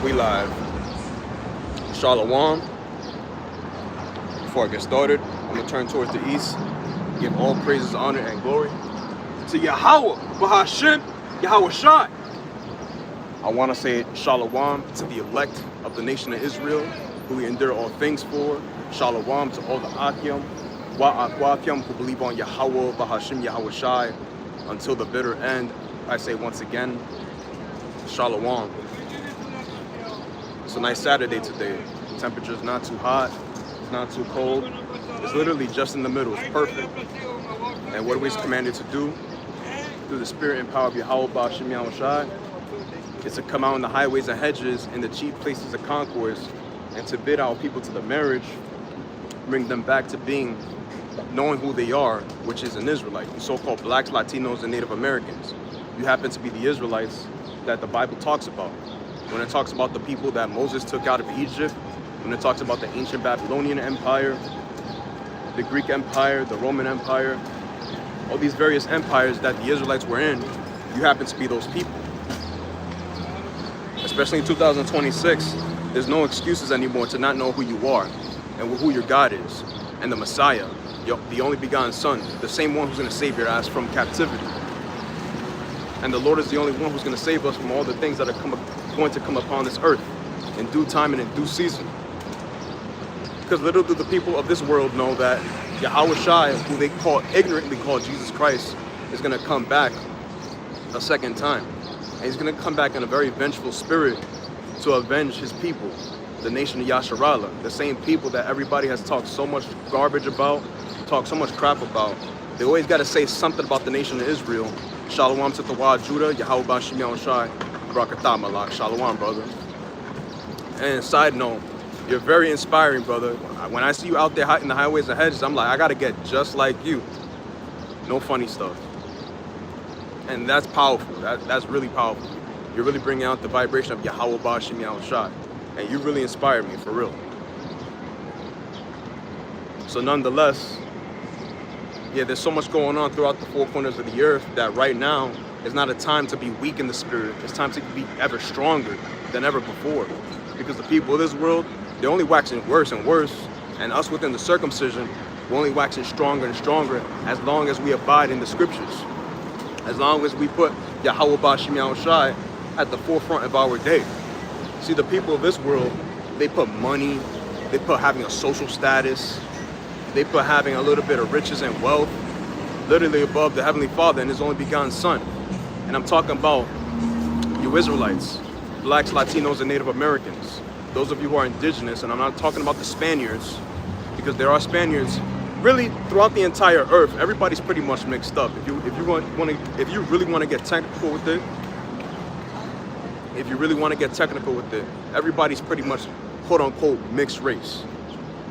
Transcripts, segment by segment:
We live. Shalom. Before I get started, I'm going to turn towards the east. Give all praises, honor, and glory to Yahweh, Bahashem, Yahweh Shai. I want to say Shalom to the elect of the nation of Israel, who we endure all things for. Shalom to all the Akim, Wa'akim, who believe on Yahweh, Bahashem, Yahweh Shai, until the bitter end. I say once again, Shalom. It's a nice Saturday today. The temperature's not too hot, it's not too cold. It's literally just in the middle. It's perfect. And what are we commanded to do? Through the spirit and power of Yahweh, Bahashem, Yahweh Shai, is to come out in the highways and hedges, in the chief places of concourse, and to bid our people to the marriage, bring them back to being, knowing who they are, which is an Israelite, the so-called blacks, Latinos, and Native Americans. You happen to be the Israelites that the Bible talks about. When it talks about the people that Moses took out of Egypt, when it talks about the ancient Babylonian Empire, the Greek Empire, the Roman Empire, all these various empires that the Israelites were in, you happen to be those people. Especially in 2026, there's no excuses anymore to not know who you are and who your God is, and the Messiah, the only begotten Son, the same one who's going to save your ass from captivity. And the Lord is the only one who's going to save us from all the things that are going to come upon this earth in due time and in due season. Because little do the people of this world know that Yahweh Shai, who they ignorantly call Jesus Christ, is going to come back a second time. And he's going to come back in a very vengeful spirit to avenge his people, the nation of Yasharallah, the same people that everybody has talked so much garbage about, talked so much crap about. They always got to say something about the nation of Israel. Shalom to Tawa Judah, Yahweh Bahashem Yahweh Shai, Barakatah Malak, Shalom, brother. And side note, you're very inspiring, brother. When I see you out there in the highways and hedges, I'm like, I got to get just like you. No funny stuff. And that's powerful. That's really powerful. You're really bringing out the vibration of Yahweh Bahashem Yahweh Shai. And you really inspired me, for real. So nonetheless, yeah, there's so much going on throughout the four corners of the earth that right now is not a time to be weak in the spirit. It's time to be ever stronger than ever before. Because the people of this world, they're only waxing worse and worse. And us within the circumcision, we're only waxing stronger and stronger as long as we abide in the scriptures. As long as we put Yahweh Bahashem Yahweh Shai at the forefront of our day. See, the people of this world, they put money, they put having a social status, they put having a little bit of riches and wealth literally above the Heavenly Father and His only begotten Son. And I'm talking about you Israelites, blacks, Latinos, and Native Americans. Those of you who are indigenous, and I'm not talking about the Spaniards, because there are Spaniards really throughout the entire earth. Everybody's pretty much mixed up. If you really want to get technical with it, everybody's pretty much quote unquote mixed race.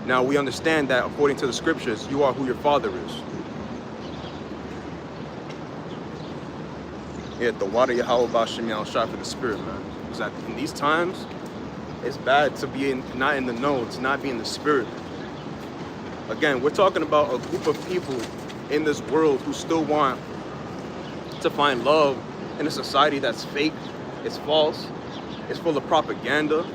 Now we understand that according to the scriptures, you are who your father is. Yeah, the water Yahweh Bahashem Yahweh Shai for the spirit, man. Because in these times, it's bad to be not in the know, to not be in the spirit. Again, we're talking about a group of people in this world who still want to find love in a society that's fake, it's false, it's full of propaganda.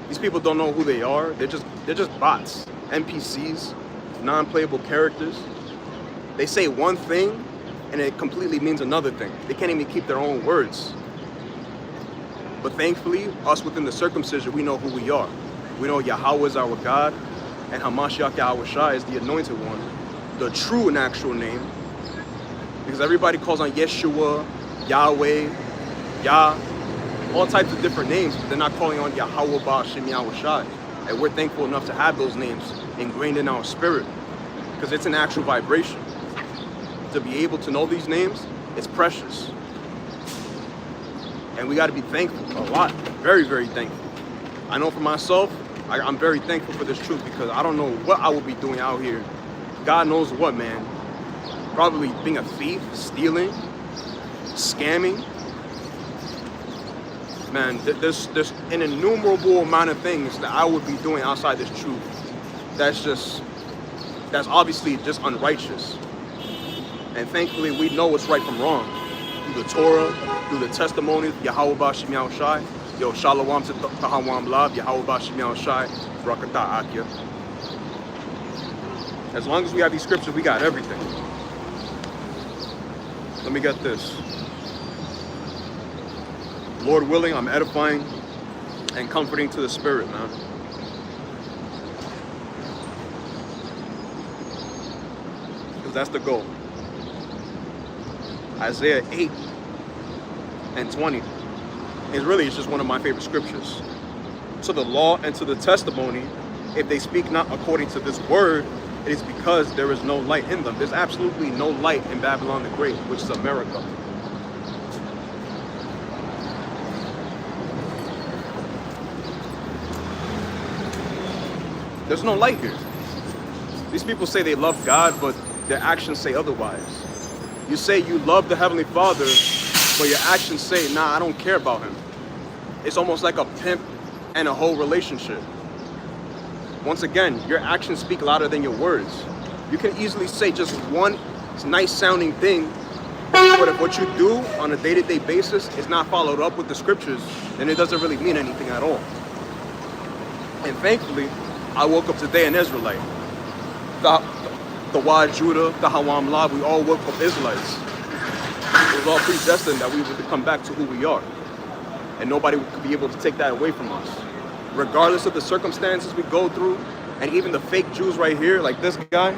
These people don't know who they are. They're just bots, NPCs, non-playable characters. They say one thing and it completely means another thing. They can't even keep their own words. But thankfully, us within the circumcision, we know who we are. We know Yahweh is our God, and Hamashiach Yahweh Shai is the anointed one, the true and actual name. Because everybody calls on Yeshua, Yahweh, Yah, all types of different names, but they're not calling on Yahweh Bahashem Yahweh Shai. And we're thankful enough to have those names ingrained in our spirit, because it's an actual vibration. To be able to know these names, it's precious. And we got to be thankful a lot, very, very thankful. I know for myself, I'm very thankful for this truth, because I don't know what I would be doing out here. God knows what, man. Probably being a thief, stealing, scamming. Man, there's an innumerable amount of things that I would be doing outside this truth. That's obviously just unrighteous. And thankfully, we know what's right from wrong. Through the Torah, through the testimony of Yahweh Bahashem Yahweh Shai, Yo, Shalom to Tahawam Lab, Yahweh Bashim Yahweh Shai, Rakata Akya. As long as we have these scriptures, we got everything. Let me get this. Lord willing, I'm edifying and comforting to the spirit, man. Because that's the goal. Isaiah 8 and 20 is really, it's just one of my favorite scriptures. To the law and to the testimony, if they speak not according to this word, it is because there is no light in them. There's absolutely no light in Babylon the Great, which is America. There's no light here. These people say they love God, but their actions say otherwise. You say you love the Heavenly Father, but your actions say, nah, I don't care about him. It's almost like a pimp and a whole relationship. Once again, your actions speak louder than your words. You can easily say just one nice sounding thing, but if what you do on a day-to-day basis is not followed up with the scriptures, then it doesn't really mean anything at all. And thankfully, I woke up today an Israelite. The Wad Judah, the Hawam Lab, we all woke up Israelites. It was all predestined that we would come back to who we are. And nobody would be able to take that away from us. Regardless of the circumstances we go through, and even the fake Jews right here, like this guy,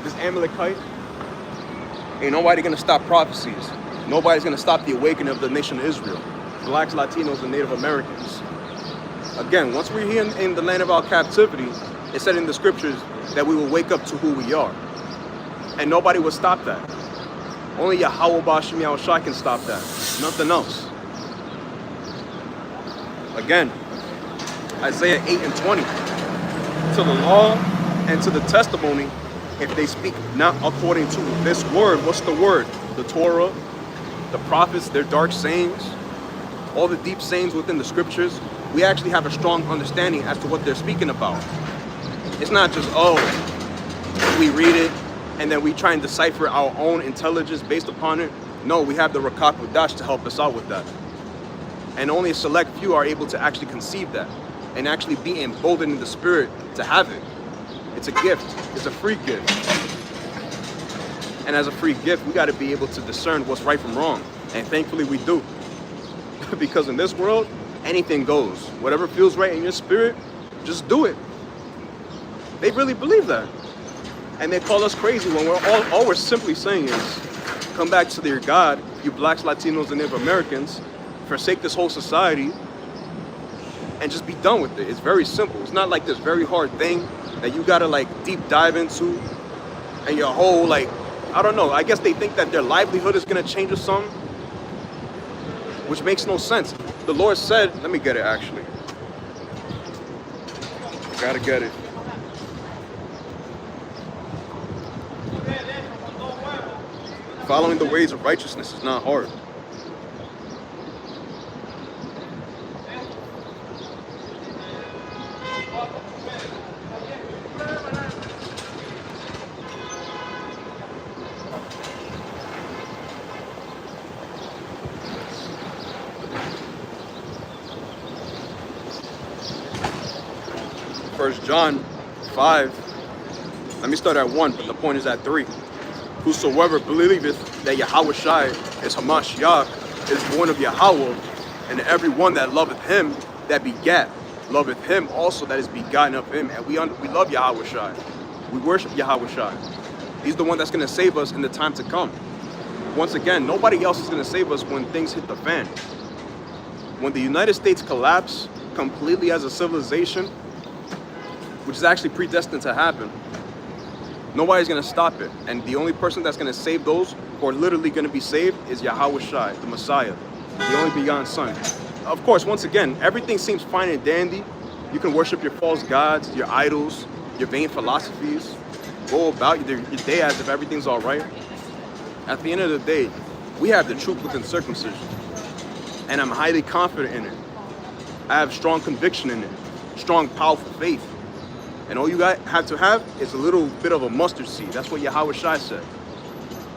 this Amalekite, ain't nobody gonna stop prophecies. Nobody's gonna stop the awakening of the nation of Israel. Blacks, Latinos, and Native Americans. Again, once we're here in the land of our captivity, it said in the scriptures that we will wake up to who we are. And nobody will stop that. Only Yahweh Bashim Yahweh Shai can stop that. Nothing else. Again, Isaiah 8 and 20. To the law and to the testimony, if they speak not according to this word, what's the word? The Torah, the prophets, their dark sayings, all the deep sayings within the scriptures, we actually have a strong understanding as to what they're speaking about. It's not just, oh, we read it and then we try and decipher our own intelligence based upon it. No, we have the Rakak Wadash to help us out with that. And only a select few are able to actually conceive that and actually be emboldened in the spirit to have it. It's a gift. It's a free gift. And as a free gift, we got to be able to discern what's right from wrong. And thankfully we do. Because in this world, anything goes. Whatever feels right in your spirit, just do it. They really believe that. And they call us crazy when all we're simply saying is, come back to your God, you blacks, Latinos, and Native Americans, forsake this whole society, and just be done with it. It's very simple. It's not like this very hard thing that you gotta like deep dive into, and your whole like, I don't know, I guess they think that their livelihood is gonna change or something, which makes no sense. The Lord said, let me get it actually. Gotta get it. Following the ways of righteousness is not hard. First John 5. Let me start at 1, but the point is at 3. Whosoever believeth that Yahweh Shai is Hamashiach is born of Yahweh, and every one that loveth him that begat loveth him also that is begotten of him. And we love Yahweh Shai. We worship Yahweh Shai. He's the one that's going to save us in the time to come. Once again, nobody else is going to save us when things hit the fan. When the United States collapse completely as a civilization, which is actually predestined to happen, nobody's going to stop it. And the only person that's going to save those who are literally going to be saved is Yahweh Shai, the Messiah, the only begotten Son. Of course, once again, everything seems fine and dandy. You can worship your false gods, your idols, your vain philosophies. Go about your day as if everything's all right. At the end of the day, we have the truth within circumcision. And I'm highly confident in it. I have strong conviction in it. Strong, powerful faith. And all you guys have to have is a little bit of a mustard seed. That's what Yahweh Shai said.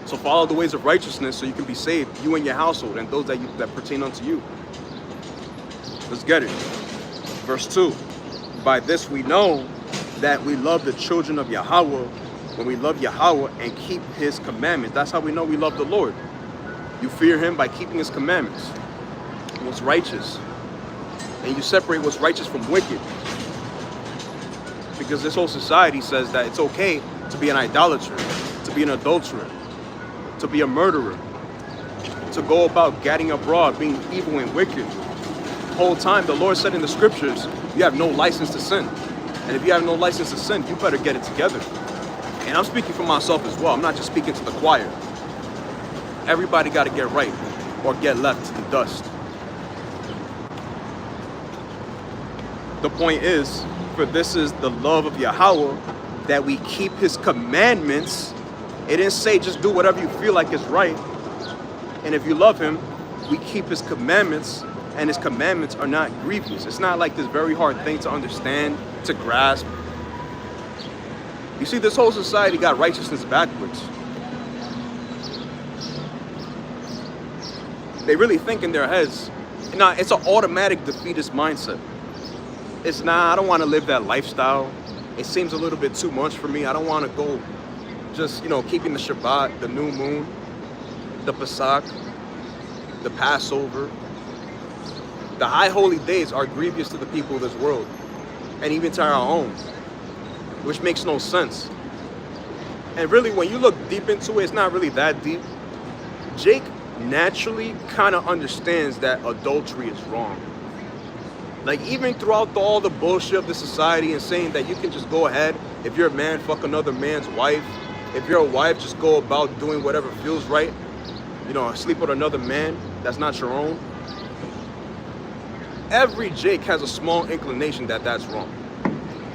So follow the ways of righteousness so you can be saved, you and your household, and those that pertain unto you. Let's get it. Verse 2. By this we know that we love the children of Yahweh when we love Yahweh and keep his commandments. That's how we know we love the Lord. You fear him by keeping his commandments. What's righteous. And you separate what's righteous from wicked. Because this whole society says that it's okay to be an idolater, to be an adulterer, to be a murderer, to go about gadding abroad, being evil and wicked. The whole time the Lord said in the scriptures, you have no license to sin. And if you have no license to sin, you better get it together. And I'm speaking for myself as well. I'm not just speaking to the choir. Everybody got to get right or get left to the dust. The point is, for this is the love of Yahweh, that we keep his commandments. It didn't say just do whatever you feel like is right. And if you love him, we keep his commandments, and his commandments are not grievous. It's not like this very hard thing to understand, to grasp. You see, this whole society got righteousness backwards. They really think in their heads, nah, it's an automatic defeatist mindset. It's not, I don't want to live that lifestyle. It seems a little bit too much for me. I don't want to go just, keeping the Shabbat, the new moon, the Pesach, the Passover. The high holy days are grievous to the people of this world, and even to our own, which makes no sense. And really, when you look deep into it, it's not really that deep. Jake naturally kind of understands that adultery is wrong. Like, even throughout all the bullshit of the society and saying that you can just go ahead, if you're a man, fuck another man's wife. If you're a wife, just go about doing whatever feels right. Sleep with another man that's not your own. Every Jake has a small inclination that that's wrong.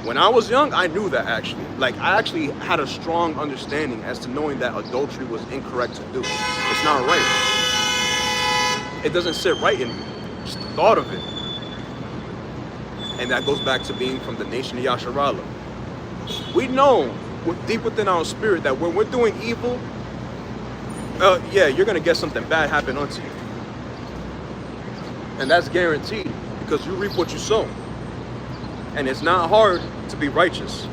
When I was young, I knew that actually. Like, I actually had a strong understanding as to knowing that adultery was incorrect to do. It's not right. It doesn't sit right in me. Just the thought of it. And that goes back to being from the nation of Yasharallah. We know deep within our spirit that when we're doing evil, you're going to get something bad happen unto you. And that's guaranteed because you reap what you sow. And it's not hard to be righteous.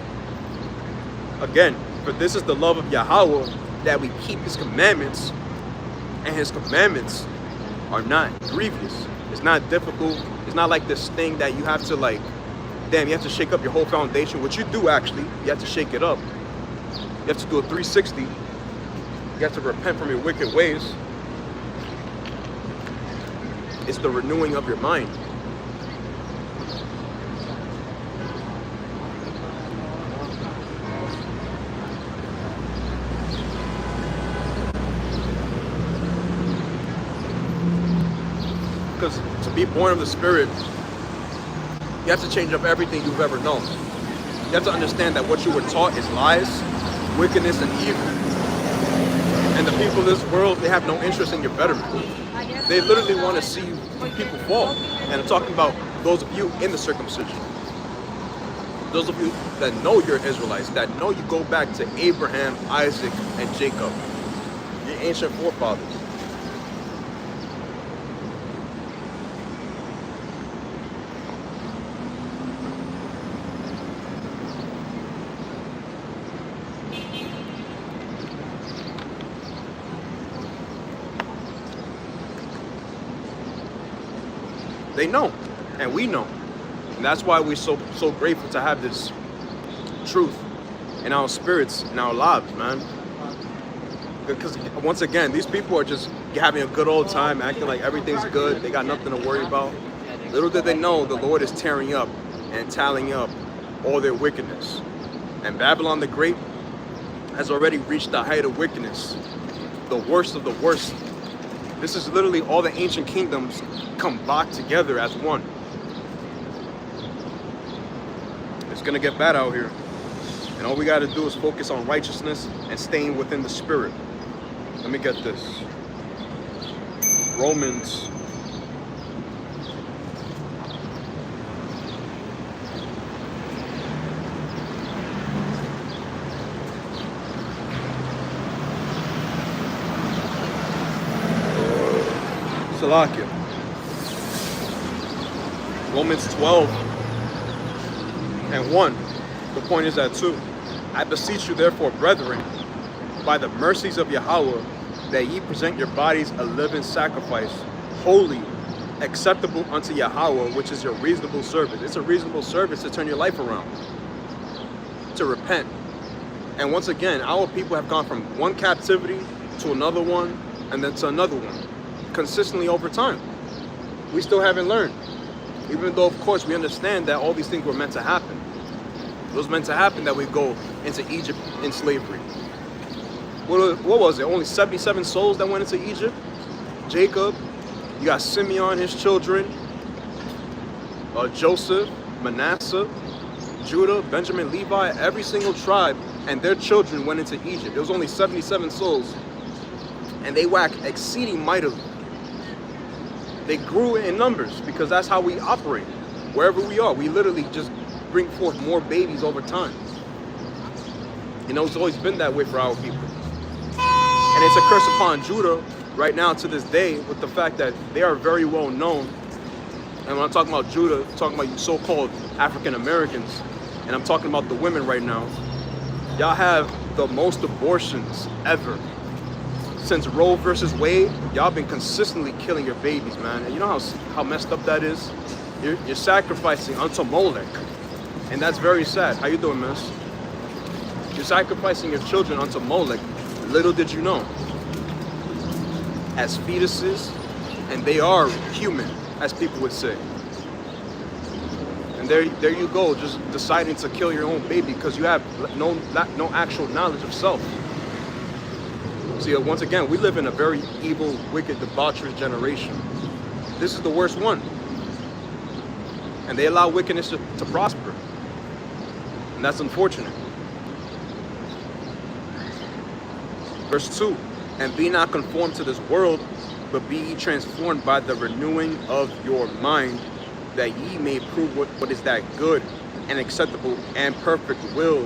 Again, for this is the love of Yahweh, that we keep his commandments, and his commandments are not grievous. It's not difficult. It's not like this thing that you have to you have to shake up your whole foundation, which you do actually. You have to shake it up. You have to do a 360. You have to repent from your wicked ways. It's the renewing of your mind. Because to be born of the Spirit, you have to change up everything you've ever known. You have to understand that what you were taught is lies, wickedness, and evil. And the people of this world, they have no interest in your betterment. They literally want to see people fall. And I'm talking about those of you in the circumcision. Those of you that know you're Israelites, that know you go back to Abraham, Isaac, and Jacob, your ancient forefathers. They know, and we know. And that's why we're so grateful to have this truth in our spirits, in our lives, man. Because once again, these people are just having a good old time, acting like everything's good. They got nothing to worry about. Little did they know the Lord is tearing up and tallying up all their wickedness. And Babylon the Great has already reached the height of wickedness, the worst of the worst. This is literally all the ancient kingdoms combined together as one. It's gonna get bad out here. And all we gotta do is focus on righteousness and staying within the Spirit. Let me get this. Romans. Salakia. Romans 12 and 1. The point is that too. I beseech you therefore, brethren, by the mercies of Yahweh, that ye present your bodies a living sacrifice, holy, acceptable unto Yahweh, which is your reasonable service. It's a reasonable service to turn your life around, to repent. And once again, our people have gone from one captivity to another one, and then to another one, consistently over time. We still haven't learned, even though, of course, we understand that all these things were meant to happen. It was meant to happen that we go into Egypt in slavery. What was it? Only 77 souls that went into Egypt? Jacob, you got Simeon, his children, Joseph, Manasseh, Judah, Benjamin, Levi, every single tribe and their children went into Egypt. There was only 77 souls, and they waxed exceeding mightily. They grew in numbers because that's how we operate. Wherever we are, we literally just bring forth more babies over time. You know, it's always been that way for our people. And it's a curse upon Judah right now to this day with the fact that they are very well known. And when I'm talking about Judah, I'm talking about you so-called African Americans, and I'm talking about the women right now. Y'all have the most abortions ever. Since Roe versus Wade, y'all been consistently killing your babies, man. And you know how messed up that is? You're sacrificing unto Molech. And that's very sad. How you doing, miss? You're sacrificing your children unto Molech. Little did you know. As fetuses, and they are human, as people would say. And there you go, just deciding to kill your own baby because you have no actual knowledge of self. See, once again, we live in a very evil, wicked, debaucherous generation. This is the worst one. And they allow wickedness to prosper. And that's unfortunate. Verse 2, and be not conformed to this world, but be ye transformed by the renewing of your mind, that ye may prove what is that good and acceptable and perfect will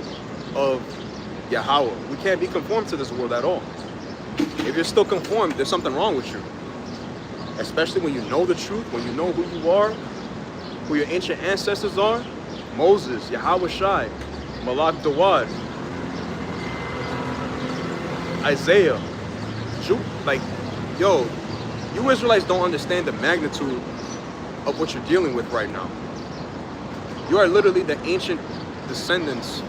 of Yahweh. We can't be conformed to this world at all. If you're still conformed, there's something wrong with you. Especially when you know the truth, when you know who you are, who your ancient ancestors are. Moses, Yahweh Shai, Malak Dawad, Isaiah, like, yo, you Israelites don't understand the magnitude of what you're dealing with right now. You are literally the ancient descendants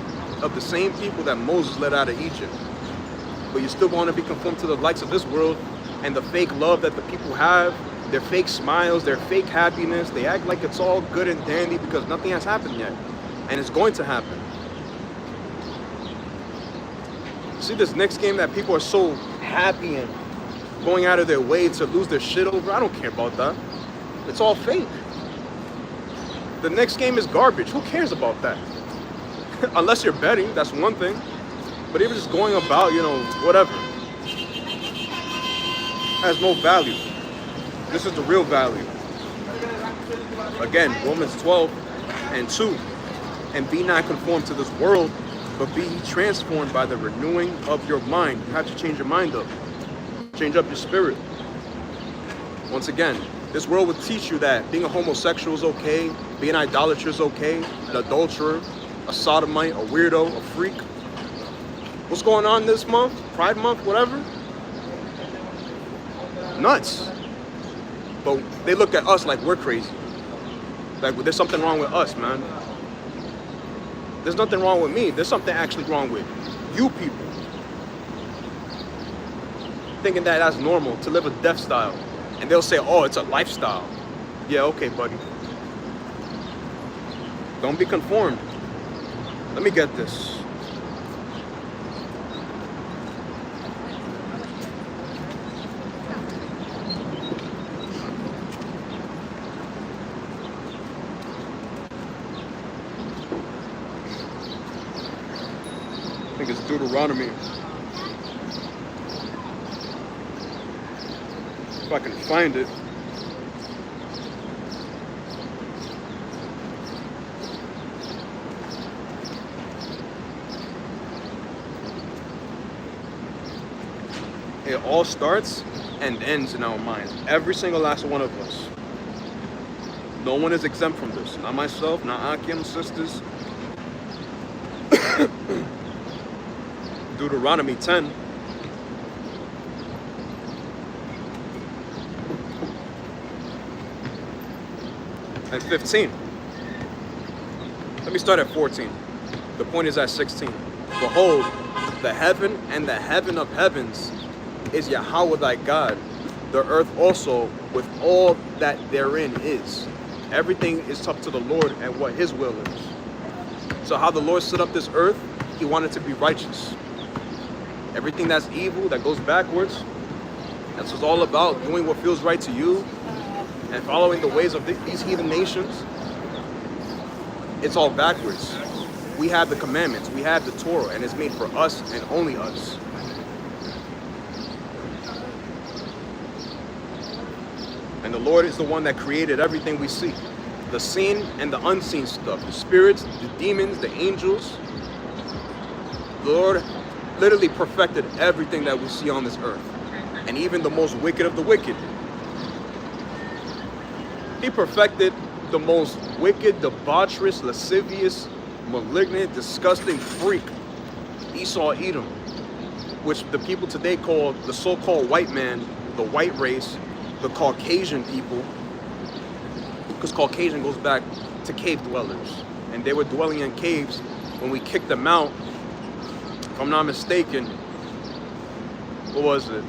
of the same people that Moses led out of Egypt. But you still want to be conformed to the likes of this world and the fake love that the people have, their fake smiles, their fake happiness. They act like it's all good and dandy because nothing has happened yet. And it's going to happen. See this next game that people are so happy and going out of their way to lose their shit over? I don't care about that. It's all fake. The next game is garbage. Who cares about that? Unless you're betting, that's one thing. But even just going about, you know, whatever, has no value. This is the real value. Again, Romans 12 and 2. And be not conformed to this world, but be ye transformed by the renewing of your mind. You have to change your mind up. Change up your spirit. Once again, this world will teach you that being a homosexual is okay, being an idolater is okay, an adulterer, a sodomite, a weirdo, a freak. What's going on this month? Pride Month, whatever? Nuts. But they look at us like we're crazy. Like there's something wrong with us, man. There's nothing wrong with me. There's something actually wrong with you people. Thinking that that's normal, to live a death style. And they'll say, oh, it's a lifestyle. Yeah, okay, buddy. Don't be conformed. Let me get this. I think it's Deuteronomy. If I can find it. It all starts and ends in our minds. Every single last one of us. No one is exempt from this. Not myself, not Akim, sisters. Deuteronomy 10. And 15. Let me start at 14. The point is at 16. Behold, the heaven and the heaven of heavens is Yahweh thy God. The earth also with all that therein is. Everything is up to the Lord and what his will is. So how the Lord set up this earth, he wanted to be righteous. Everything that's evil, that goes backwards, that's what's all about, doing what feels right to you and following the ways of these heathen nations. It's all backwards. We have the commandments, we have the Torah, and it's made for us and only us. And the Lord is the one that created everything we see. The seen and the unseen stuff. The spirits, the demons, the angels. The Lord literally perfected everything that we see on this earth. And even the most wicked of the wicked. He perfected the most wicked, debaucherous, lascivious, malignant, disgusting freak, Esau Edom, which the people today call the so-called white man, the white race, the Caucasian people, because Caucasian goes back to cave dwellers, and they were dwelling in caves when we kicked them out. If I'm not mistaken, what was it?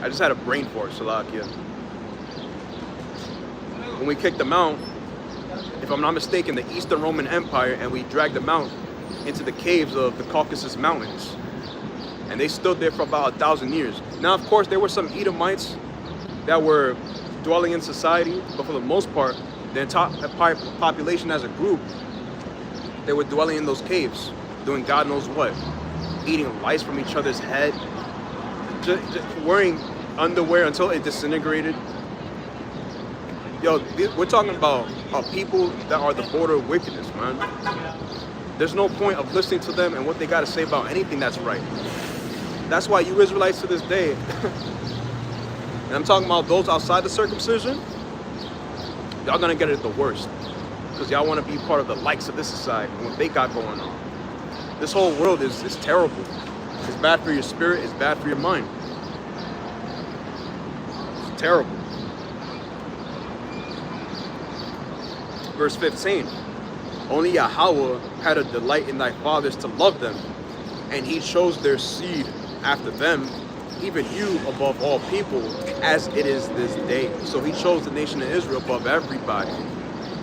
I just had a brain fart, Salakia. When we kicked them out, if I'm not mistaken, the Eastern Roman Empire, and we dragged them out into the caves of the Caucasus Mountains. And they stood there for about 1,000 years. Now, of course, there were some Edomites that were dwelling in society, but for the most part, the entire population as a group, they were dwelling in those caves, doing God knows what, eating lice from each other's head, just wearing underwear until it disintegrated. Yo, we're talking about people that are the border of wickedness, man. There's no point of listening to them and what they got to say about anything that's right. That's why you Israelites to this day, and I'm talking about those outside the circumcision, y'all gonna get it the worst. Because y'all want to be part of the likes of this society and what they got going on. This whole world is terrible. It's bad for your spirit, it's bad for your mind. It's terrible. Verse 15, only Yahweh had a delight in thy fathers to love them, and he chose their seed after them, even you above all people, as it is this day. So he chose the nation of Israel above everybody.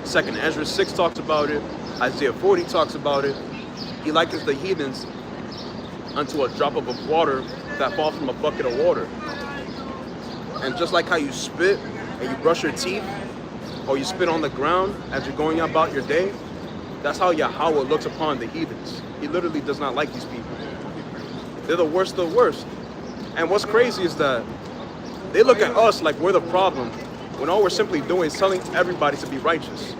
2nd Ezra 6 talks about it. Isaiah 40 talks about it. He likens the heathens unto a drop of water that falls from a bucket of water. And just like how you spit and you brush your teeth, or you spit on the ground as you're going about your day, that's how Yahweh looks upon the heathens. He literally does not like these people. They're the worst of the worst. And what's crazy is that they look at us like we're the problem, when all we're simply doing is telling everybody to be righteous.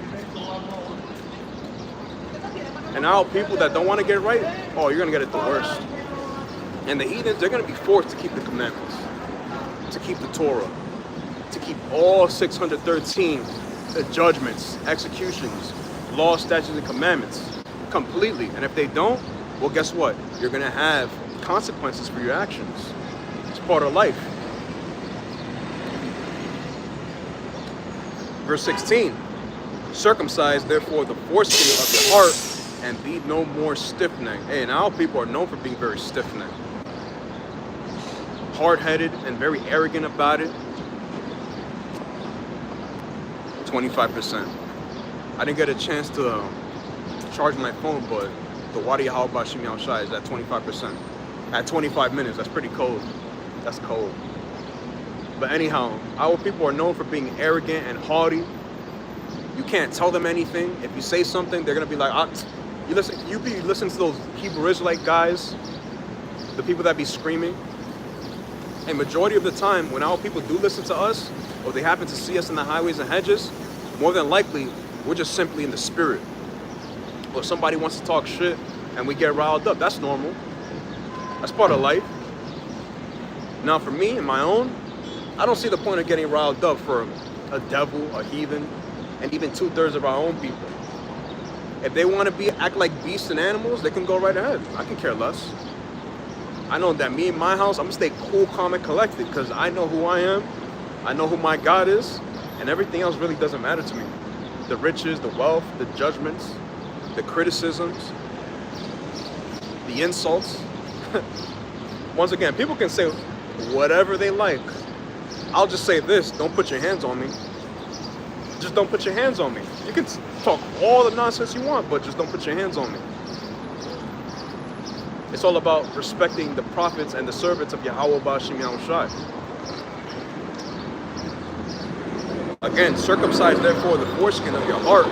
And now people that don't want to get right, oh, you're going to get it the worst. And the heathens, they're going to be forced to keep the commandments, to keep the Torah, to keep all 613 judgments, executions, laws, statutes, and commandments completely. And if they don't, well, guess what? You're going to have consequences for your actions. It's part of life. Verse 16, circumcise therefore the foreskin of your heart and be no more stiff-necked. Hey, now people are known for being very stiff-necked, hard-headed, and very arrogant about it. 25%. I didn't get a chance to charge my phone, but the Wadi Yahweh Bashim Yahweh Shai is at 25%. At 25 minutes, that's pretty cold. That's cold. But anyhow, our people are known for being arrogant and haughty. You can't tell them anything. If you say something, they're gonna be like, you listen to those Hebrew Israelite guys, the people that be screaming. And majority of the time, when our people do listen to us, or they happen to see us in the highways and hedges, more than likely, we're just simply in the spirit. Or somebody wants to talk shit and we get riled up. That's normal. That's part of life. Now for me and my own, I don't see the point of getting riled up for a devil, a heathen, and even 2/3 of our own people. If they want to act like beasts and animals, they can go right ahead. I can care less. I know that me and my house, I'm gonna stay cool, calm, and collected because I know who I am. I know who my God is, and everything else really doesn't matter to me. The riches, the wealth, the judgments, the criticisms, the insults. Once again, people can say whatever they like. I'll just say this: don't put your hands on me. Just don't put your hands on me. You can talk all the nonsense you want, but just don't put your hands on me. It's all about respecting the prophets and the servants of Yahweh Ba'ashim Yahushai. Again, circumcise therefore the foreskin of your heart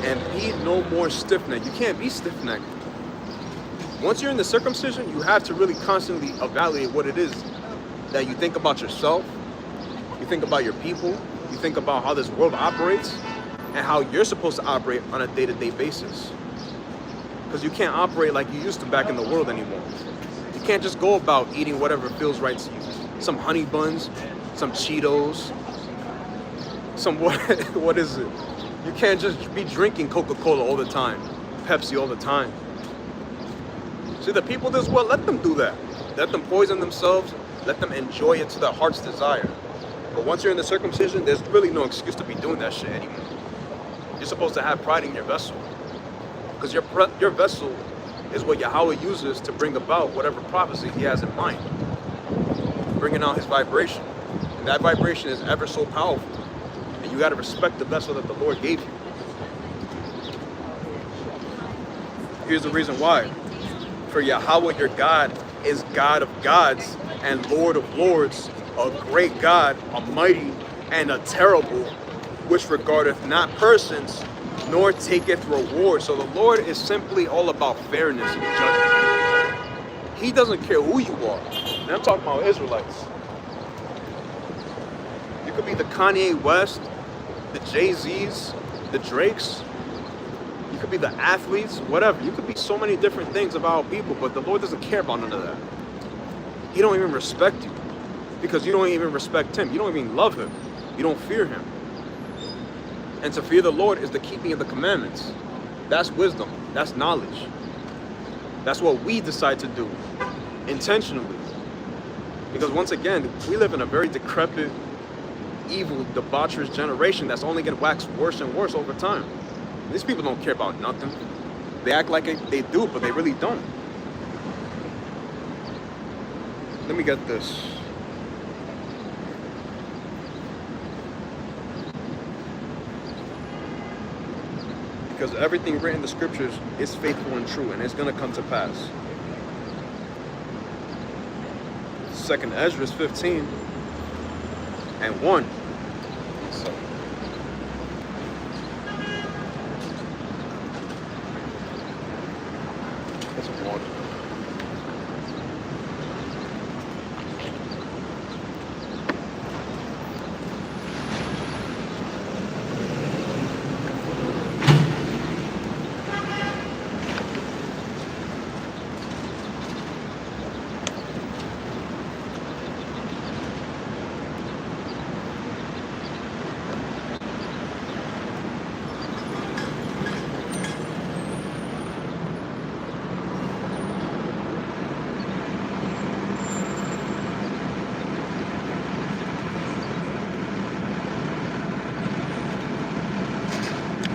and be no more stiff-necked. You can't be stiff-necked. Once you're in the circumcision, you have to really constantly evaluate what it is that you think about yourself, you think about your people, you think about how this world operates, and how you're supposed to operate on a day-to-day basis. Because you can't operate like you used to back in the world anymore. You can't just go about eating whatever feels right to you. Some honey buns, some Cheetos, some what is it? You can't just be drinking Coca-Cola all the time, Pepsi all the time. See, the people of this world, let them do that. Let them poison themselves. Let them enjoy it to their heart's desire. But once you're in the circumcision, there's really no excuse to be doing that shit anymore. You're supposed to have pride in your vessel. Because your vessel is what Yahweh uses to bring about whatever prophecy he has in mind. Bringing out his vibration. And that vibration is ever so powerful. And you got to respect the vessel that the Lord gave you. Here's the reason why. For Yahweh your God is God of gods and Lord of lords, a great God, a mighty and a terrible, which regardeth not persons, nor taketh reward. So the Lord is simply all about fairness and judgment. He doesn't care who you are. And I'm talking about Israelites. You could be the Kanye West, the Jay-Z's, the Drakes. You could be the athletes, whatever. You could be so many different things about people, but the Lord doesn't care about none of that. He don't even respect you because you don't even respect him. You don't even love him. You don't fear him. And to fear the Lord is the keeping of the commandments. That's wisdom. That's knowledge. That's what we decide to do intentionally. Because once again, we live in a very decrepit, evil, debaucherous generation that's only going to wax worse and worse over time. These people don't care about nothing. They act like they do, but they really don't. Let me get this. Because everything written in the scriptures is faithful and true, and it's going to come to pass. 2nd Ezra 15 and 1. So, get some water.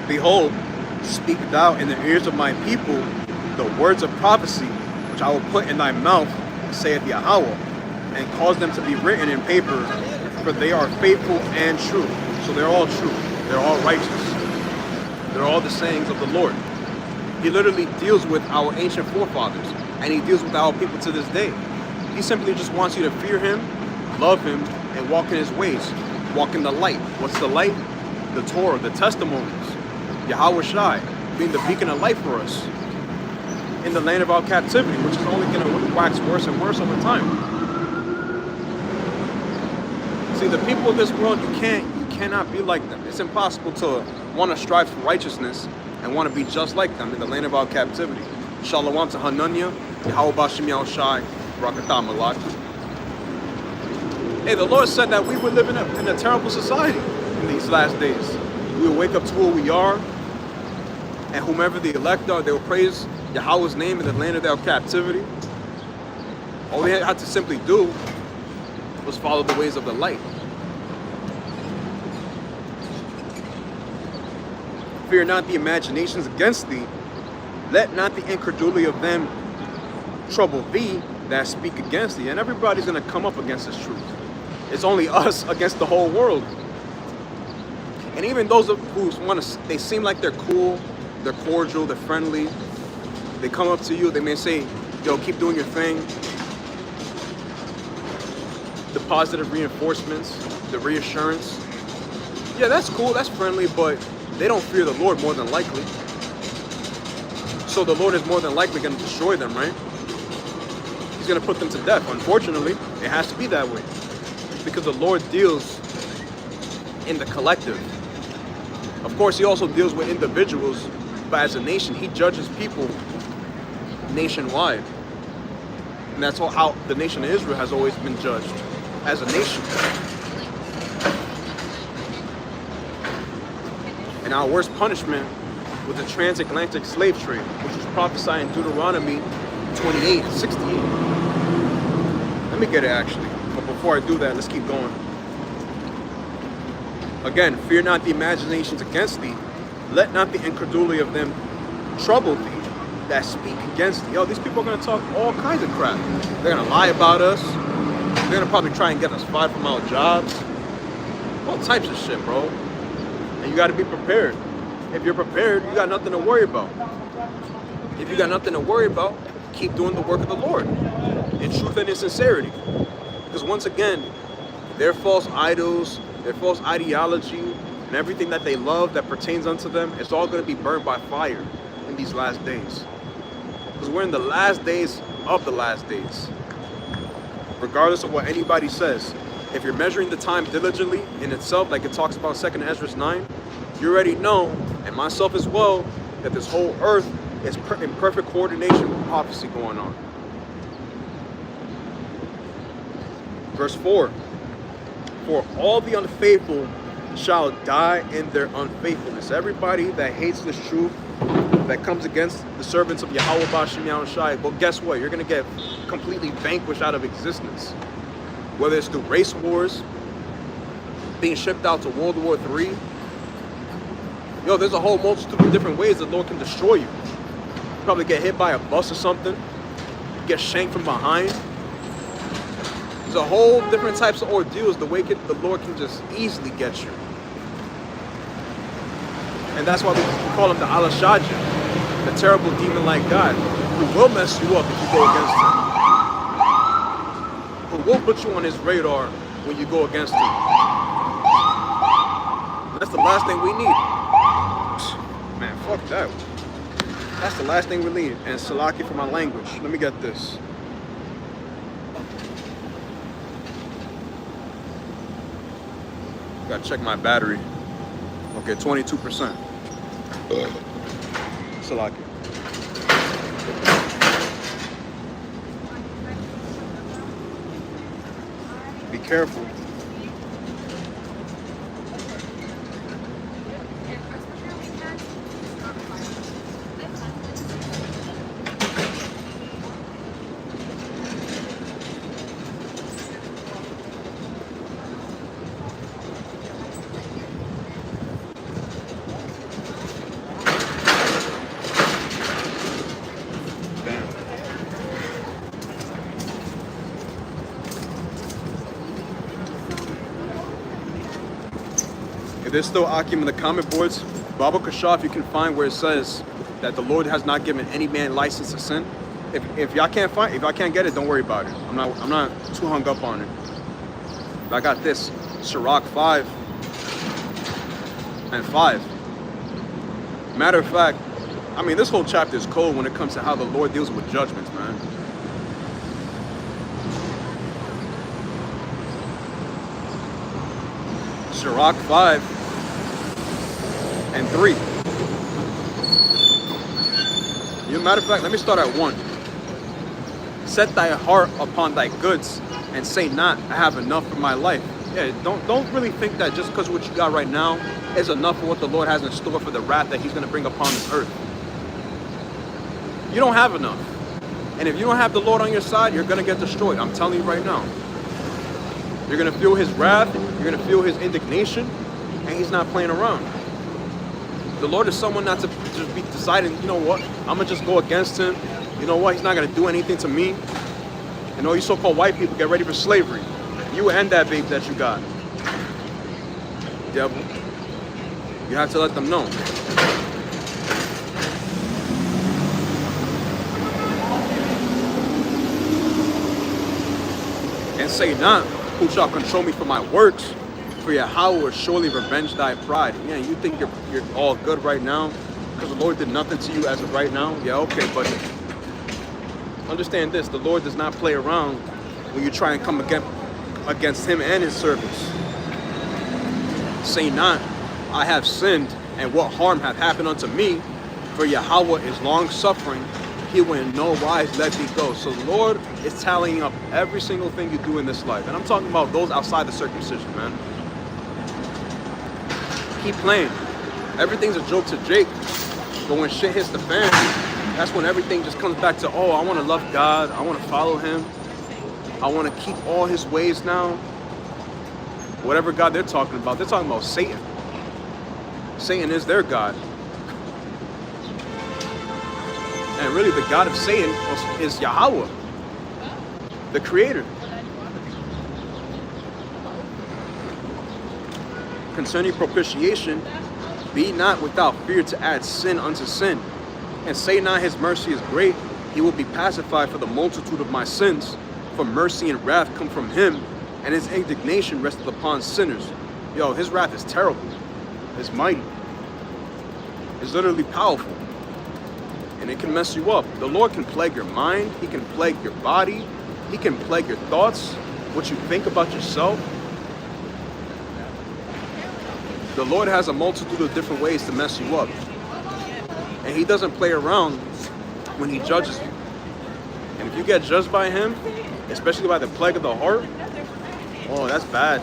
Behold, speak thou in the ears of my people the words of prophecy, which I will put in thy mouth, saith Yahweh, and cause them to be written in paper, for they are faithful and true. So they're all true. They're all righteous. They're all the sayings of the Lord. He literally deals with our ancient forefathers, and he deals with our people to this day. He simply just wants you to fear him, love him, and walk in his ways. Walk in the light. What's the light? The Torah, the testimonies. Yahweh Shai, being the beacon of light for us in the land of our captivity, which is only going to wax worse and worse over time. See, the people of this world, you cannot be like them. It's impossible to want to strive for righteousness and want to be just like them in the land of our captivity. Shalom to Hananya, Yahweh Ba'ashim Yahushai, Barakatah Malak. Hey, the Lord said that we would live in a terrible society in these last days. We will wake up to who we are, and whomever the elect are, they will praise Yahweh's name in the land of their captivity. All they had to simply do was follow the ways of the light. Fear not the imaginations against thee. Let not the incredulity of them trouble thee that speak against thee. And everybody's going to come up against this truth. It's only us against the whole world. And even those who want to, they seem like they're cool, they're cordial, they're friendly. They come up to you, they may say, yo, keep doing your thing. The positive reinforcements, the reassurance. Yeah, that's cool, that's friendly, but they don't fear the Lord more than likely. So the Lord is more than likely going to destroy them, right? He's going to put them to death. Unfortunately, it has to be that way. Because the Lord deals in the collective. Of course, he also deals with individuals, but as a nation, he judges people nationwide. And that's how the nation of Israel has always been judged, as a nation. And our worst punishment was the transatlantic slave trade, which was prophesied in Deuteronomy 28:68. Let me get it actually. But before I do that, let's keep going. Again, fear not the imaginations against thee. Let not the incredulity of them trouble thee that speak against thee. Yo, these people are going to talk all kinds of crap. They're going to lie about us. They're going to probably try and get us fired from our jobs. All types of shit, bro. And you got to be prepared. If you're prepared, you got nothing to worry about. If you got nothing to worry about, keep doing the work of the Lord in truth and in sincerity. Because once again, their false idols, their false ideology, and everything that they love that pertains unto them, it's all going to be burned by fire in these last days. Because we're in the last days of the last days. Regardless of what anybody says, if you're measuring the time diligently in itself, like it talks about 2nd Ezra 9, you already know, and myself as well, that this whole earth is in perfect coordination with prophecy going on. Verse 4, for all the unfaithful shall die in their unfaithfulness. Everybody that hates this truth, that comes against the servants of Yahweh B'Shem Yahushai, well, guess what? You're going to get completely vanquished out of existence. Whether it's through race wars, being shipped out to World War III. Yo, there's a whole multitude of different ways the Lord can destroy you. You probably get hit by a bus or something, get shanked from behind. There's a whole different types of ordeals the way the Lord can just easily get you. And that's why we call him the Alashajah, the terrible demon-like God, who will mess you up if you go against him. Who will put you on his radar when you go against him. That's the last thing we need. Man, fuck that. That's the last thing we need. And Salaki for my language. Let me get this. Gotta check my battery. Okay, 22%. Salaki. Be careful. If there's still Akim in the comment boards, Baba Kashaf, you can find where it says that the Lord has not given any man license to sin. If y'all can't find, if I can't get it, don't worry about it. I'm not too hung up on it. But I got this, Sirach 5 and 5. Matter of fact, I mean, this whole chapter is cold when it comes to how the Lord deals with judgments, man. Sirach 5 and 3. Matter of fact, let me start at 1. Set thy heart upon thy goods and say not, I have enough for my life. Yeah, don't really think that just because what you got right now is enough for what the Lord has in store for the wrath that he's going to bring upon this earth. You don't have enough. And if you don't have the Lord on your side, you're going to get destroyed. I'm telling you right now. You're going to feel his wrath. You're going to feel his indignation. And he's not playing around. The Lord is someone not to just be deciding, you know what, I'm going to just go against him. You know what, he's not going to do anything to me. And all you so-called white people, get ready for slavery. You and that babe that you got. Devil. You have to let them know. And say not, who shall control me for my works? For Yahweh will surely revenge thy pride. Yeah, you think you're all good right now because the Lord did nothing to you as of right now? Yeah, okay, but understand this. The Lord does not play around when you try and come against him and his servants. Say not, I have sinned, and what harm hath happened unto me? For Yahweh is long-suffering. He will in no wise let thee go. So the Lord is tallying up every single thing you do in this life. And I'm talking about those outside the circumcision, man. Keep playing. Everything's a joke to Jake. But when shit hits the fan, that's when everything just comes back to, oh, I want to love God. I want to follow him. I want to keep all his ways now. Whatever God they're talking about Satan. Satan is their God. And really the God of Satan is Yahweh, the creator. Concerning propitiation, be not without fear to add sin unto sin. And say not his mercy is great, he will be pacified for the multitude of my sins. For mercy and wrath come from him, and his indignation resteth upon sinners. Yo, his wrath is terrible. It's mighty. It's literally powerful. And it can mess you up. The Lord can plague your mind. He can plague your body. He can plague your thoughts, what you think about yourself. The Lord has a multitude of different ways to mess you up. And he doesn't play around when he judges you. And if you get judged by him, especially by the plague of the heart, oh, that's bad.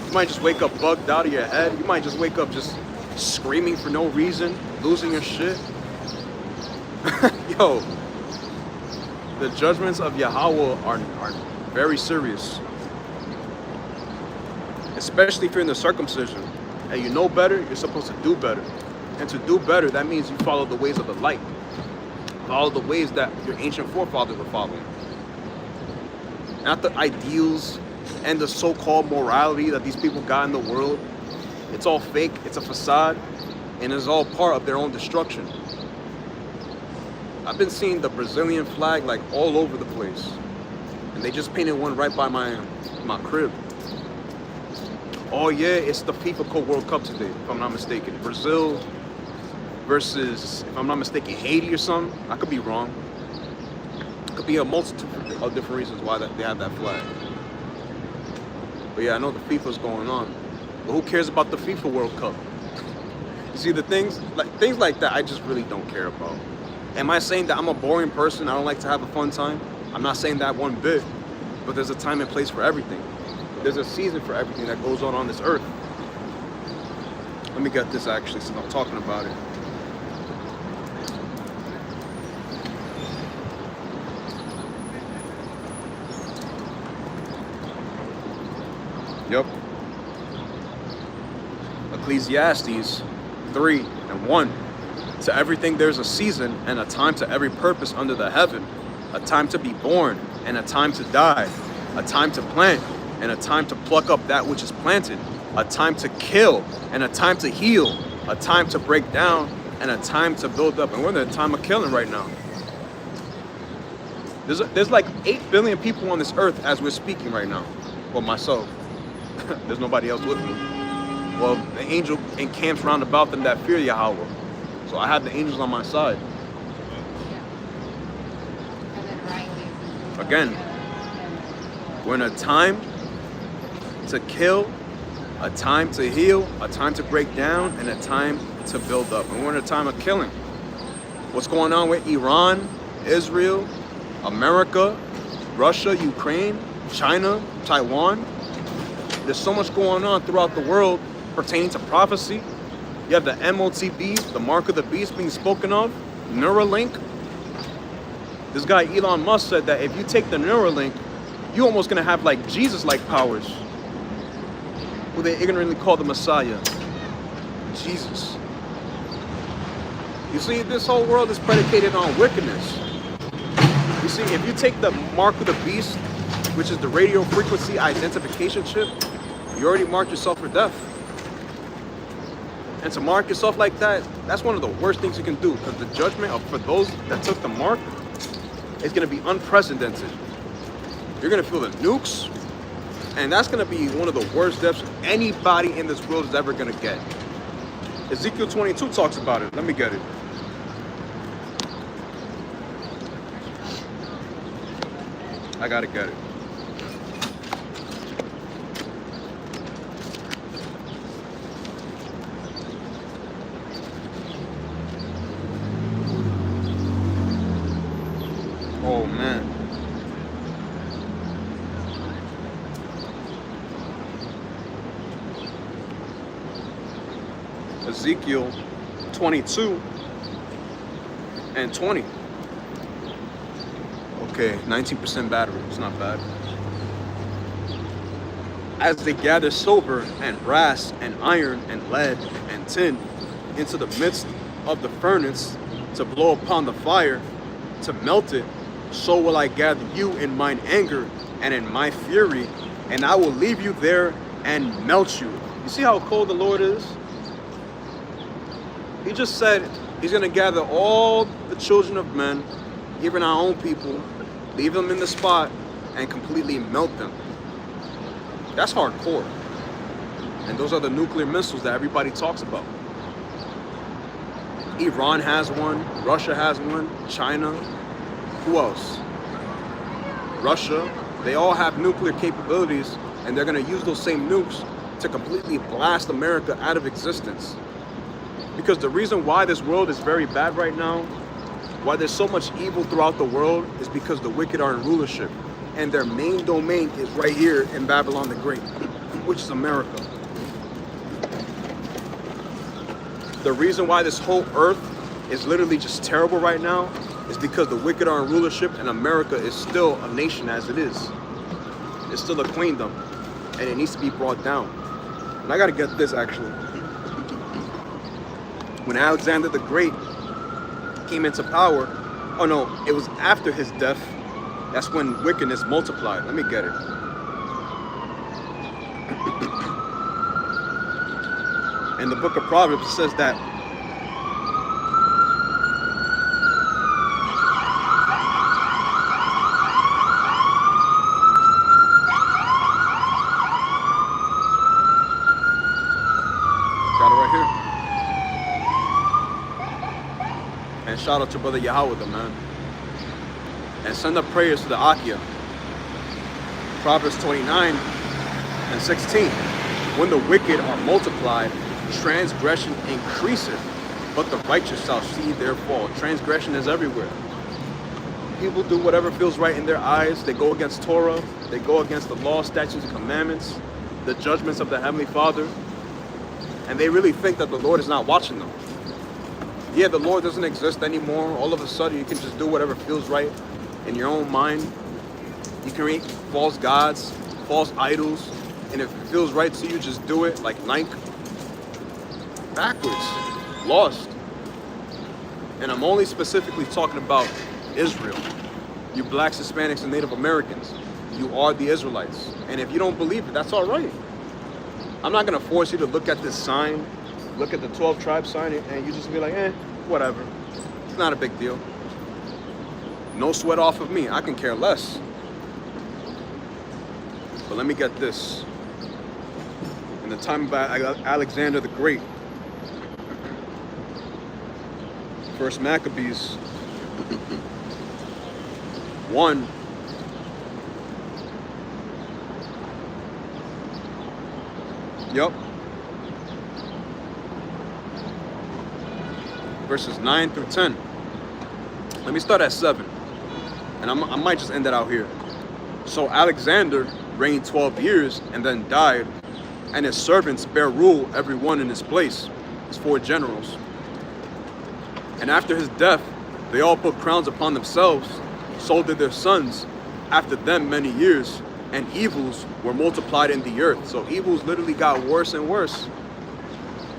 You might just wake up bugged out of your head. You might just wake up just screaming for no reason, losing your shit. Yo, the judgments of Yahweh are very serious. Especially if you're in the circumcision and you know better, you're supposed to do better. And to do better, that means you follow the ways of the light. Follow the ways that your ancient forefathers were following. Not the ideals and the so-called morality that these people got in the world. It's all fake, it's a facade, and it's all part of their own destruction. I've been seeing the Brazilian flag like all over the place. And they just painted one right by my crib. Oh yeah, it's the FIFA World Cup today, if I'm not mistaken. Brazil versus, if I'm not mistaken, Haiti or something. I could be wrong. It could be a multitude of different reasons why they have that flag. But yeah, I know the FIFA's going on. But who cares about the FIFA World Cup? You see, the things like that, I just really don't care about. Am I saying that I'm a boring person? I don't like to have a fun time? I'm not saying that one bit. But there's a time and place for everything. There's a season for everything that goes on this earth. Let me get this actually, since I'm talking about it. Yep. Ecclesiastes 3:1. To everything there's a season and a time to every purpose under the heaven. A time to be born and a time to die. A time to plant and a time to pluck up that which is planted, a time to kill and a time to heal, a time to break down and a time to build up. And we're in the time of killing right now. There's like 8 billion people on this earth as we're speaking right now. Well, myself. There's nobody else with me. Well, the angel encamps round about them that fear Yahweh. So I have the angels on my side. Again, we're in a time to kill, a time to heal, a time to break down, and a time to build up. And we're in a time of killing. What's going on with Iran, Israel, America, Russia, Ukraine, China, Taiwan? There's so much going on throughout the world pertaining to prophecy. You have the MOTB, the mark of the beast being spoken of, Neuralink. This guy Elon Musk said that if you take the Neuralink, you're almost gonna have like Jesus-like powers, who they ignorantly call the Messiah, Jesus. You see, this whole world is predicated on wickedness. You see, if you take the mark of the beast, which is the radio frequency identification chip, you already marked yourself for death. And to mark yourself like that, that's one of the worst things you can do, because the judgment for those that took the mark is going to be unprecedented. You're going to feel the nukes, and that's going to be one of the worst deaths anybody in this world is ever going to get. Ezekiel 22 talks about it. Let me get it. I got to get it. Oh man. Ezekiel 22 and 20. Okay, 19% battery. It's not bad. As they gather silver and brass and iron and lead and tin into the midst of the furnace to blow upon the fire, to melt it, so will I gather you in mine anger and in my fury, and I will leave you there and melt you. You see how cold the Lord is? He just said he's going to gather all the children of men, even our own people, leave them in the spot, and completely melt them. That's hardcore. And those are the nuclear missiles that everybody talks about. Iran has one, Russia has one, China. Who else? Russia. They all have nuclear capabilities, and they're going to use those same nukes to completely blast America out of existence. Because the reason why this world is very bad right now, why there's so much evil throughout the world, is because the wicked are in rulership. And their main domain is right here in Babylon the Great, which is America. The reason why this whole earth is literally just terrible right now is because the wicked are in rulership, and America is still a nation as it is. It's still a queendom, and it needs to be brought down. And I gotta get this actually. When Alexander the Great came into power, oh no, it was after his death, that's when wickedness multiplied. Let me get it. In the book of Proverbs, it says that shout out to Brother Yahweh, man. And send up prayers to the Akia. Proverbs 29 and 16. When the wicked are multiplied, transgression increaseth, but the righteous shall see their fall. Transgression is everywhere. People do whatever feels right in their eyes. They go against Torah. They go against the law, statutes, and commandments, the judgments of the Heavenly Father. And they really think that the Lord is not watching them. Yeah, the Lord doesn't exist anymore. All of a sudden, you can just do whatever feels right in your own mind. You can create false gods, false idols, and if it feels right to you, just do it like Nike. Backwards. Lost. And I'm only specifically talking about Israel. You blacks, Hispanics, and Native Americans. You are the Israelites. And if you don't believe it, that's all right. I'm not going to force you to look at this sign, look at the 12 tribe sign, and you just be like, whatever. It's not a big deal. No sweat off of me. I can care less. But let me get this. In the time of Alexander the Great, First Maccabees 1. Yep. Verses 9 through 10. Let me start at 7. And I might just end it out here. So Alexander reigned 12 years and then died, and his servants bear rule, every one in his place, his 4 generals. And after his death, they all put crowns upon themselves, so did their sons after them many years, and evils were multiplied in the earth. So evils literally got worse and worse.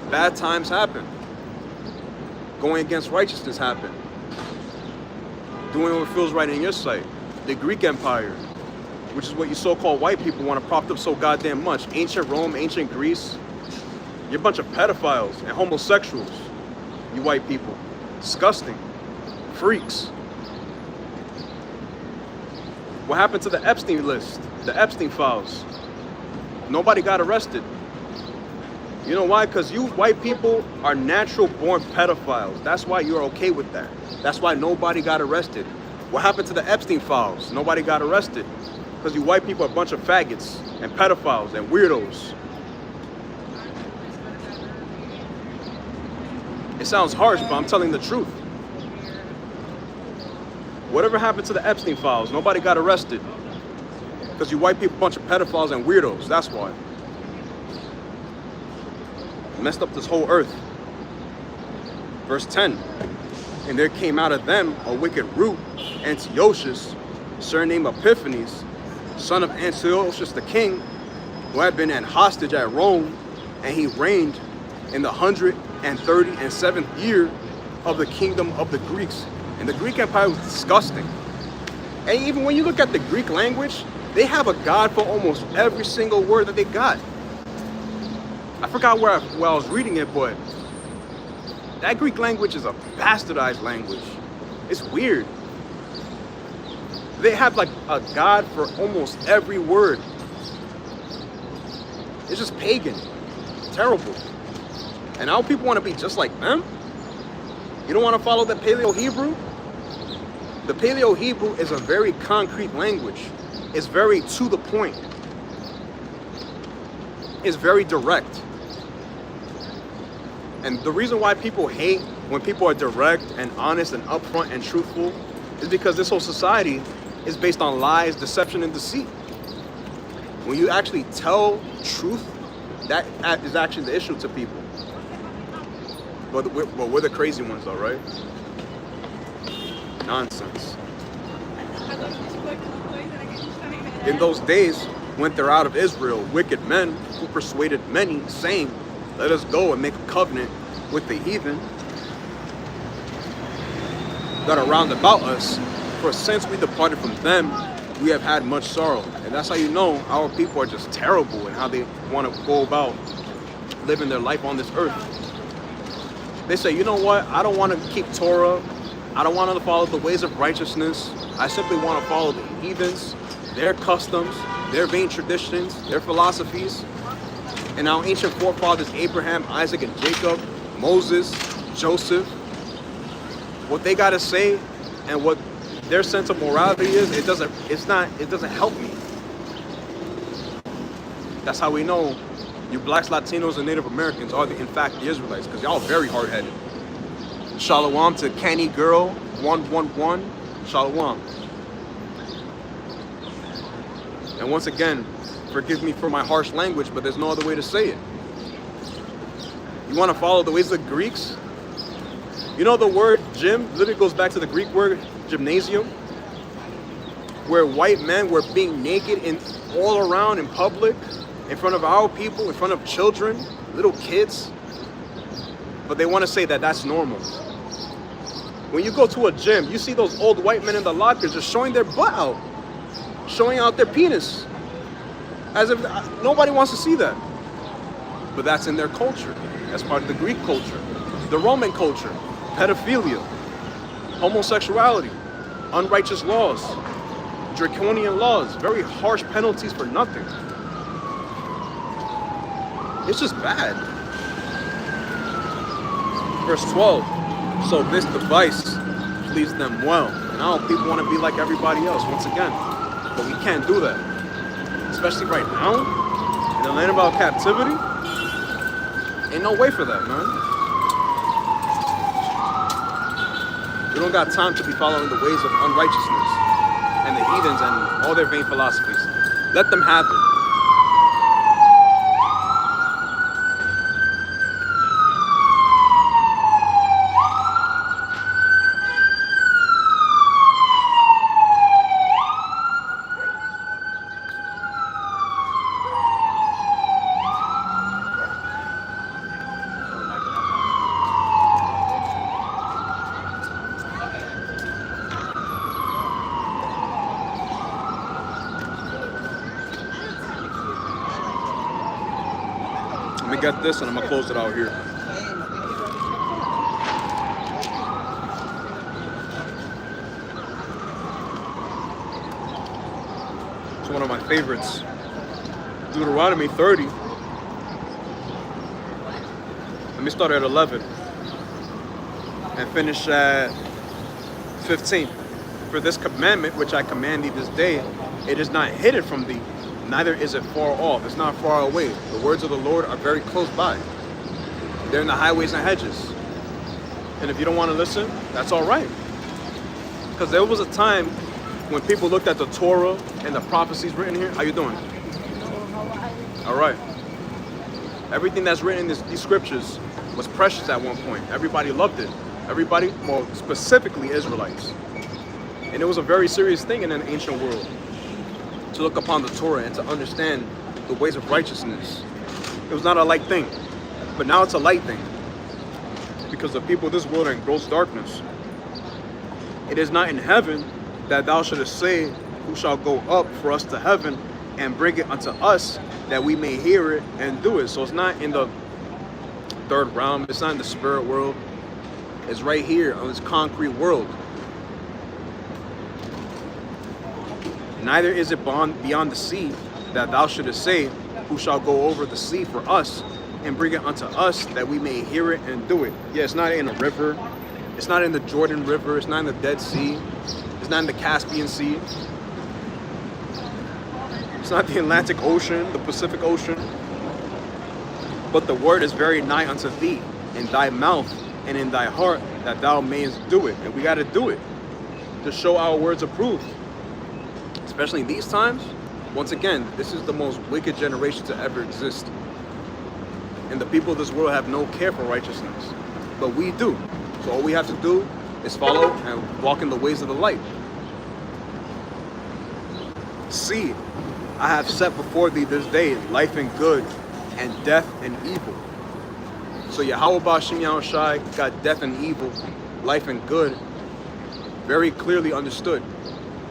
Bad times happen. Going against righteousness happened. Doing what feels right in your sight. The Greek Empire, which is what you so-called white people want to prop up so goddamn much. Ancient Rome, ancient Greece. You're a bunch of pedophiles and homosexuals, you white people. Disgusting. Freaks. What happened to the Epstein list? The Epstein files? Nobody got arrested. You know why? Because you white people are natural born pedophiles. That's why you're okay with that. That's why nobody got arrested. What happened to the Epstein files? Nobody got arrested. Because you white people are a bunch of faggots and pedophiles and weirdos. It sounds harsh, but I'm telling the truth. Whatever happened to the Epstein files? Nobody got arrested. Because you white people are a bunch of pedophiles and weirdos. That's why. Messed up this whole earth. Verse 10. And there came out of them a wicked root, Antiochus, surnamed Epiphanes, son of Antiochus the king, who had been an hostage at Rome, and he reigned in the 137th year of the kingdom of the Greeks. And the Greek Empire was disgusting. And even when you look at the Greek language, they have a god for almost every single word that they got. I forgot where I was reading it, but that Greek language is a bastardized language. It's weird. They have like a god for almost every word. It's just pagan. Terrible. And now people want to be just like them? You don't want to follow the Paleo-Hebrew? The Paleo-Hebrew is a very concrete language. It's very to the point. It's very direct. And the reason why people hate when people are direct and honest and upfront and truthful is because this whole society is based on lies, deception, and deceit. When you actually tell truth, that is actually the issue to people. But we're the crazy ones though, right? Nonsense. In those days went there out of Israel wicked men who persuaded many, saying, let us go and make a covenant with the heathen that are round about us, for since we departed from them, we have had much sorrow. And that's how you know our people are just terrible in how they want to go about living their life on this earth. They say, you know what, I don't want to keep Torah, I don't want to follow the ways of righteousness, I simply want to follow the heathens, their customs, their vain traditions, their philosophies. And our ancient forefathers, Abraham, Isaac, and Jacob, Moses, Joseph, what they got to say and what their sense of morality is, it doesn't help me. That's how we know you blacks, Latinos, and Native Americans are, in fact, the Israelites, because y'all very hard-headed. Shalom to Canny Girl 111. Shalom. And once again, forgive me for my harsh language, but there's no other way to say it. You want to follow the ways of the Greeks? You know the word gym literally goes back to the Greek word gymnasium, where white men were being naked all around in public, in front of our people, in front of children, little kids. But they want to say that that's normal. When you go to a gym, you see those old white men in the lockers just showing their butt out, showing out their penis, as if nobody wants to see that. But that's in their culture. That's part of the Greek culture, the Roman culture, pedophilia, homosexuality, unrighteous laws, draconian laws, very harsh penalties for nothing. It's just bad. Verse 12, so this device pleased them well. And now people want to be like everybody else once again. But we can't do that. Especially right now, in the land of our captivity. Ain't no way for that, man. We don't got time to be following the ways of unrighteousness and the heathens and all their vain philosophies. Let them have it. get this and I'm gonna close it out here. It's one of my favorites. Deuteronomy 30. Let me start at 11 and finish at 15. For this commandment which I command thee this day, it is not hidden from thee, neither is it far off. It's not far away. The words of the Lord are very close by. They're in the highways and hedges. And if you don't want to listen, that's all right. Because there was a time when people looked at the Torah and the prophecies written here. How you doing? All right. Everything that's written in these scriptures was precious at one point. Everybody loved it. Everybody, well, specifically Israelites. And it was a very serious thing in an ancient world to look upon the Torah and to understand the ways of righteousness. It was not a light thing, but now it's a light thing because the people of this world are in gross darkness. It is not in heaven that thou shouldest say, who shall go up for us to heaven and bring it unto us that we may hear it and do it. So it's not in the third realm. It's not in the spirit world. It's right here on this concrete world. Neither is it beyond the sea that thou shouldest say, who shall go over the sea for us and bring it unto us that we may hear it and do it. Yeah, it's not in a river. It's not in the Jordan River. It's not in the Dead Sea. It's not in the Caspian Sea. It's not the Atlantic Ocean, the Pacific Ocean. But the word is very nigh unto thee, in thy mouth and in thy heart, that thou mayest do it. And we got to do it to show our words approved. Especially in these times. Once again, this is the most wicked generation to ever exist. And the people of this world have no care for righteousness. But we do. So all we have to do is follow and walk in the ways of the light. See, I have set before thee this day life and good, and death and evil. So Yahweh B'Shem Yahushai got death and evil, life and good, very clearly understood.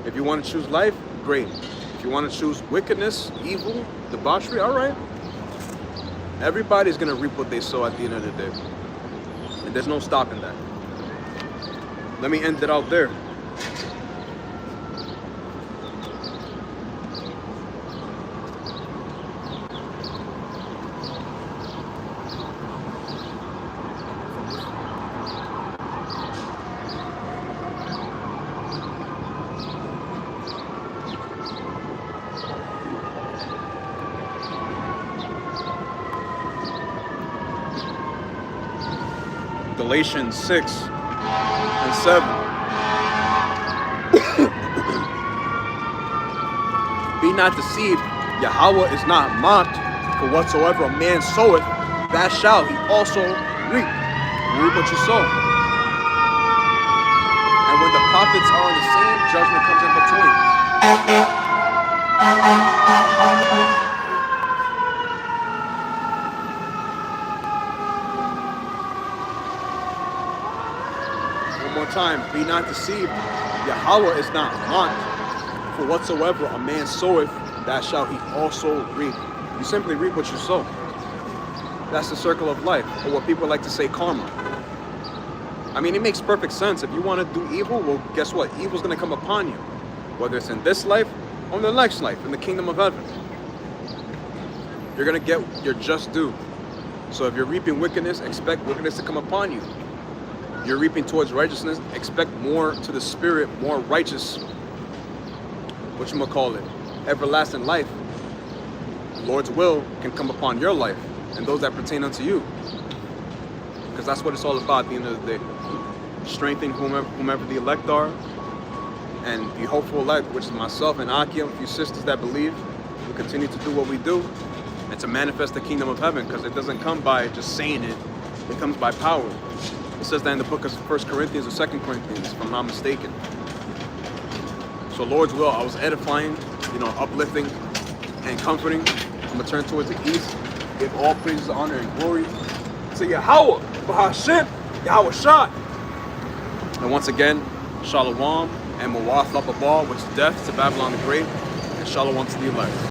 If you want to choose life, great. If you want to choose wickedness, evil, debauchery, all right. Everybody's going to reap what they sow at the end of the day. And there's no stopping that. Let me end it out there. Galatians 6 and 7. Be not deceived, Yahweh is not mocked, for whatsoever a man soweth, that shall he also reap. You reap what you sow. And when the prophets are in the same, judgment comes in between. One more time, be not deceived, Yahweh is not mocked, for whatsoever a man soweth, that shall he also reap. You simply reap what you sow. That's the circle of life, or what people like to say, karma. I mean, it makes perfect sense. If you want to do evil, well, guess what? Evil's going to come upon you, whether it's in this life or in the next life, in the kingdom of heaven. You're going to get your just due. So if you're reaping wickedness, expect wickedness to come upon you. You're reaping towards righteousness, expect more to the spirit, more righteous, everlasting life. The Lord's will can come upon your life and those that pertain unto you. Because that's what it's all about at the end of the day. Strengthening whomever the elect are, and the hopeful elect, which is myself and Akia, a few sisters that believe, will continue to do what we do, and to manifest the kingdom of heaven, because it doesn't come by just saying it, it comes by power. It says that in the book of 1 Corinthians or 2 Corinthians, if I'm not mistaken. So Lord's will, I was edifying, uplifting and comforting. I'm going to turn towards the east, give all praises, honor, and glory to Yahweh, B'Hashem, Yahweh Shai. And once again, Shalom and Mawaf Lapabal, which is death to Babylon the Great, and Shalom to the elect.